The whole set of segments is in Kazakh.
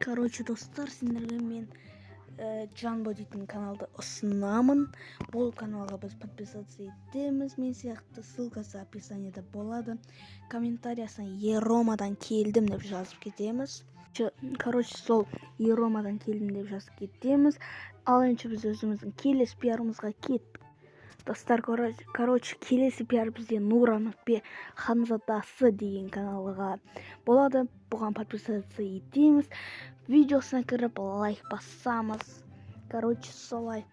Короче, достар, сендерге мен Джамбо дейтін каналды ұсынамын. Бұл каналға біз подписаться етеміз. Мен сияқты ссылкасы описаниеда болады. Комментариясына Еромадан келдім деп жазып кетеміз. Короче, сол Еромадан келдім деп жазып кетеміз. Ал енді біз өзіміздің келесі пиарымызға кеттік. Достар, короче, келесі пиар бізде Нуранов Ханзадасы деген каналға болады. Бұған подписаться етеміз. Видеосына кіріп лайк басамыз. Короче, солай.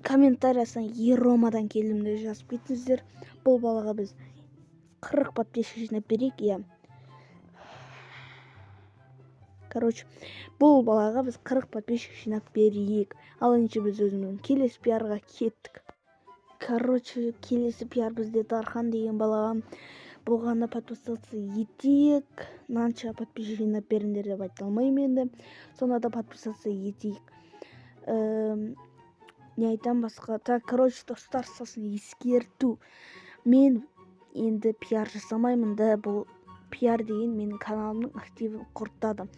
Комментариясына Еромадан келдім деп жазып кетіңіздер. Бұл балаға біз 40 подписчик жинап берейік. Короче, бұл балаға біз 40 подписчик жинап берейік. Ал енді біз өзіміздің келесі пиарға кеттік. Короче, келесі пиар бізде Дархан деген балаға. Бұғанда подписаться етейік. Мынанша подписчик жинап беріңдер деп айта алмаймын енді. Сонда да подписаться етейік. Не айтам басқа? Так, короче, достар, сосын ескерту. Мен енді пиар жасамаймын да, бұл пиар деген менің каналымның активін құртады.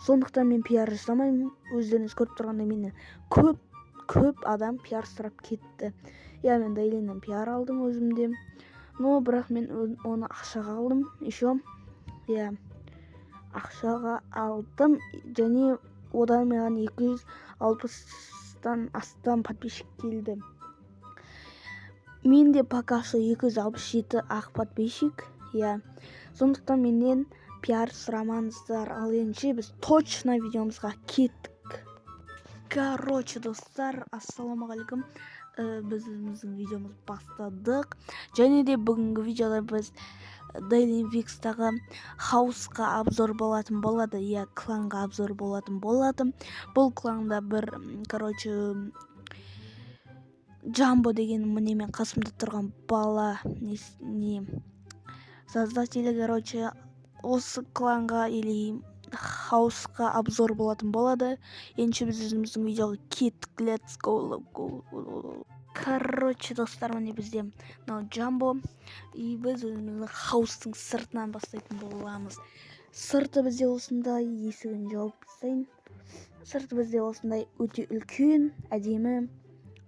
Сондықтан мен пиар жасамаймын. Өздеріңіз көріп тұрғанда мені көп адам пиар сұрап кетті. Мен Дайлиннен пиар алдым өзімде. Но бірақ мен оны ақшаға алдым. Еще ақшаға алдым. Және одан маған 260-тан астам подписчик келді. Менде пока что 267 ақ подписчик. Сондықтан менен пиар сұрамаңыздар. Ал енді біз точно видеомызға кеттік. Короче, достар, ассаламағалейкум. Біз өзіміздің видеомыз бастадық. Және де бүгінгі видеода біз Daily Vix'тағы хаусқа обзор болатын болады. Кланға обзор болатын болады. Бұл кланда бір, короче, Джамбо деген мұнемен қасымда тұрған бала создатели, короче, осы кланға или хаусқа обзор болатын болады. Енді біз өзіміздің видеоға кеттік. Let's go. Короче, достар, міне бізде Джамбо. И біз өзіміздің хаустың сыртынан бастайтын боламыз. Сырты бізде осындай, есігін жауып тастайын. Сырты бізде осындай өте үлкен, әдемі.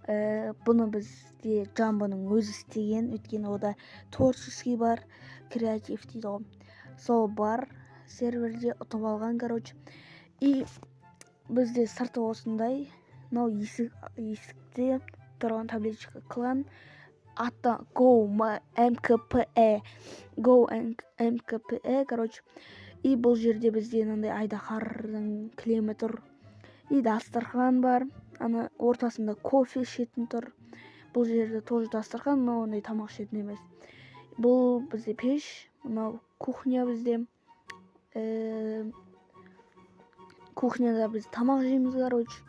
Бұны бізде Джамбоның өзі істеген. Өйткені ода творческий бар, креатив дейді ғой. Сол бар. Серверде ұтып алған, короче. И бізде сырты осындай. Есікте тұрған табличка клан. Ата Go MKPE, короче. И бұл жерде бізде айдаһардың кілемі тұр. И дастархан бар. Ана ортасында кофе ішетін тұр. Бұл жерде тоже дастархан, но ондай тамақ ішетін емес. Бұл бізде пеш. Мынау кухня бізде. Кухняда біз тамақ жейміз, короче.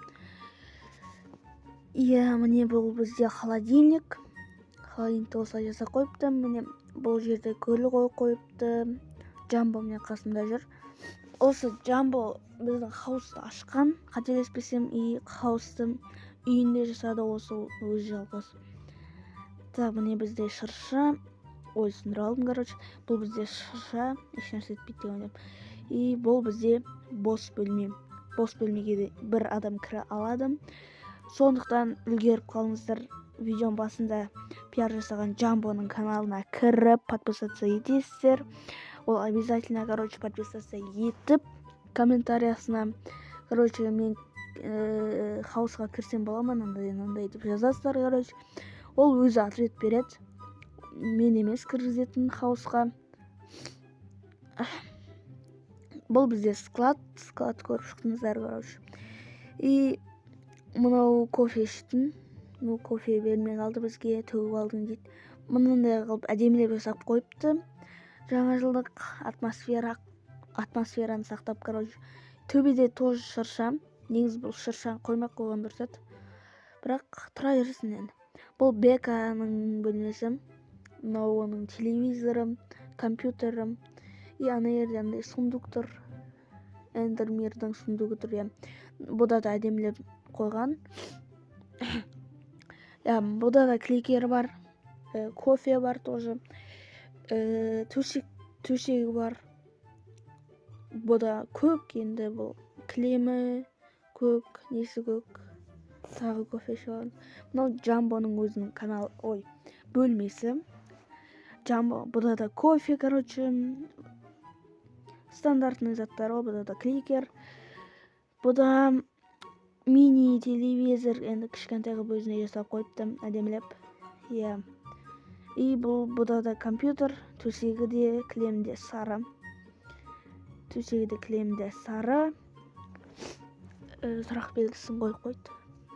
Міне бұл бізде холодильник. Холодильникті осылай жасап қойыпты. Міне бұл жерде гүл қойыпты. Джамбо міне қасымда жүр. Осы Джамбо біздің хаусты ашқан. Қателеспесем, и хаусты үйінде жасады осы өзі жалғыз. Так, міне бізде шырша. Ой, сындырып алдым, короче. Бұл бізде шырша. Ешнәрсе етпейді деп ойлаймын. И бұл бізде бос бөлме. Бос бөлмеге бір адам кіре алады. Сондықтан үлгеріп қалыңыздар. Видеоның басында пиар жасаған Джамбоның каналына кіріп подписаться етесіздер. Ол обязательно, короче, подписаться етіп, комментариясына, короче, мен хаусқа кірсем бола ма, мынандай деп жазасыздар, короче. Ол өзі ответ береді. Мен емес кіргізетін хаусқа. Бұл бізде склад көріп шықтыңыздар, короче. И мынау кофе іштін. Бұл кофе бермей қалды бізге, төгіп алдың дейді. Мынандай қылып әдемілеп жасап қойыпты. Жаңа жылдық атмосфераны сақтап, короче. Төбеде тоже шырша. Негізі бұл шыршаны қоймақ қойған дұрыс еді. Бірақ тұра берсін енді. Бұл Беканың бөлмесі. Мынау оның телевизоры, компьютері. И ана жерде сундук тұр. Эндермирдің сундугы тұр. Бұда да әдемілеп қойған. Бұда да кликер бар. Кофе бар тоже. Төсегі бар. Бұда көп енді бұл кілемі көк, несі көк, тағы кофе ішіп аламын. Мынау Джамбоның өзінің канал, бөлмесі. Джамбо, бұда да кофе, стандартный заттар, бұда да кликер. Бұда мини телевизор, енді кішкентай қылып өзіне жасап қойыпты, әдемілеп. И бұда да компьютер, төсегі де кілемде сары. Сұрақ белгісін қойып қойды.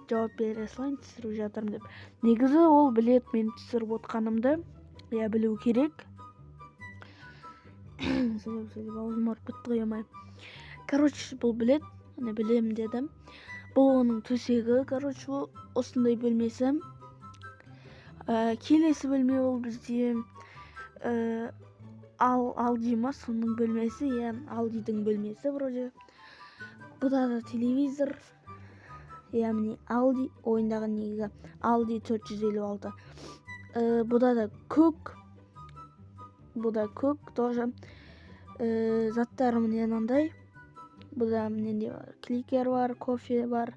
Жауап бере салайын, түсіріп жатырмын деп. Негізі ол білет мен түсіріп отқанымды, білу керек. Сөйлеп аузым ауырып кетті қоймай. Бұл білет, білемін дедім. Бұл оның төсегі, осындай бөлмесі. Келесі бөлме ол бізде Алди ма, соның бөлмесі, Алдидің бөлмесі вроде. Бұда да телевизор, міне Алди ойындағы негізі Алди 456. Бұда да көк, тоже заттары міне мынандай. Бұда міне кликер бар, кофе бар,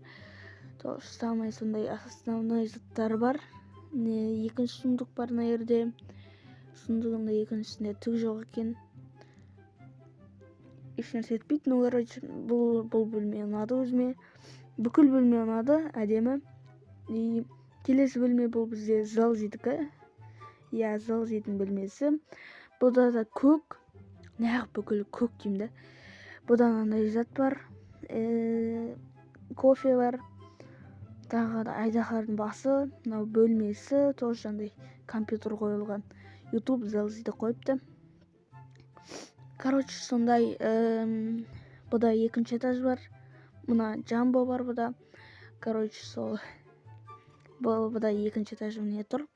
тоже самый сондай основной заттар бар. Екінші сұмдық бар мына жерде. Сұмдығында екіншісінде түк жоқ екен. Ешнәрсе етпейді. Бұл бөлме ұнады өзіме. Бүкіл бөлме ұнады, әдемі. Келесі бөлме бұл бізде Залзидікі. Залзидің бөлмесі. Бұда да көк. Неғып бүкіл көк деймді. Бұда мынандай зат бар. Кофе бар. Тағы да айдаһардың басы. Мынау бөлмесі. Тоже жандай компьютер қойылған. YouTube Залзиді қойыпты. Сондай. Бұда екінші этаж бар. Мына Джамбо бар бұда. Сол. Бұда екінші этаж міне тұр.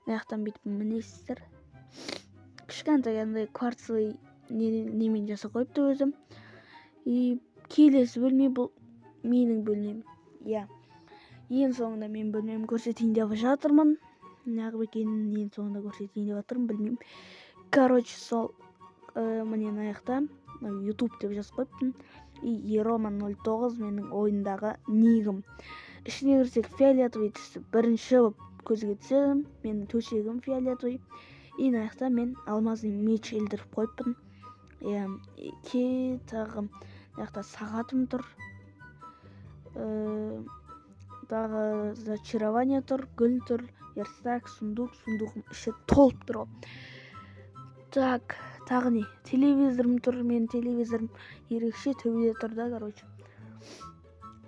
Мынаяқтан бүйтіп мінесіздер. Кішкентай андай кварцевый немен жаса қойыпты өзім. Келесі бөлме бұл менің бөлмем. Ең соңында мен бөлмемді көрсетейін деп жатырмын. Неғып екенін ең соңында көрсетейін деп жатырмын, білмеймін. Сол міне мынаяқта YouTube деп жазып қойыппын. Ерома 09 менің ойындағы нигім. Ішіне кірсек фиолетовый түсі бірінші болып көзге түседі. Менің төсегім фиолетовый. Мынаяқта мен алмазный меч елдіріп қойыппын. Тағы мынаяқта сағатым тұр. Тағы зачарование тұр, гүл тұр, верстак, сундуғым іші толып тұр. Тағы не? Телевизорым тұр, мен телевизорым ерекше төбеде тұр да,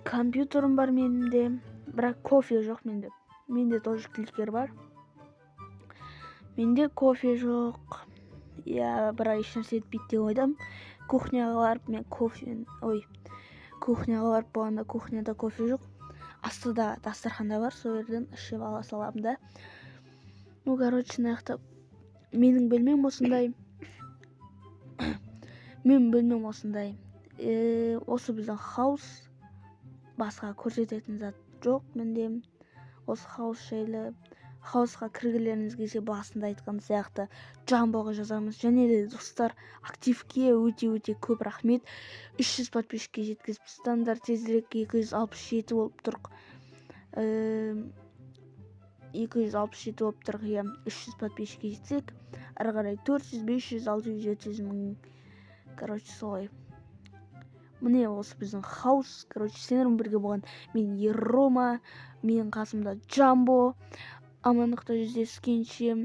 Компьютерім бар менде, бірақ кофе жоқ менде. Менде тоже кликер бар. Менде кофе жоқ. Бірақ ешнәрсе етпейді деп ойдам. Кухняға барып, мен кухняға барып болғанда кухняда кофе жоқ. Астыда дастарханда бар, сол жерден ішіп ала саламын да. Мынаяқта менің бөлмем осындай. Осы біздің хаус. Басқа көрсететін зат жоқ менде. Осы хаус жайлы. Хаусқа кіргілеріңіз келсе басында айтқан сияқты Джамбоға жазамыз. Және де достар, активке өте көп рахмет. 300 подписчикке жеткізіп стандарт тезірек 267 болып тұрқ. 267 болып тұрқ, 300 подписчикке жетсек. Ары қарай 400, 500, 600, 700 мың. Солай. Міне осы біздің хаус. Сендермен бірге болған мен Ерома, менің қасымда Джамбо. Амандықта жүздескенше.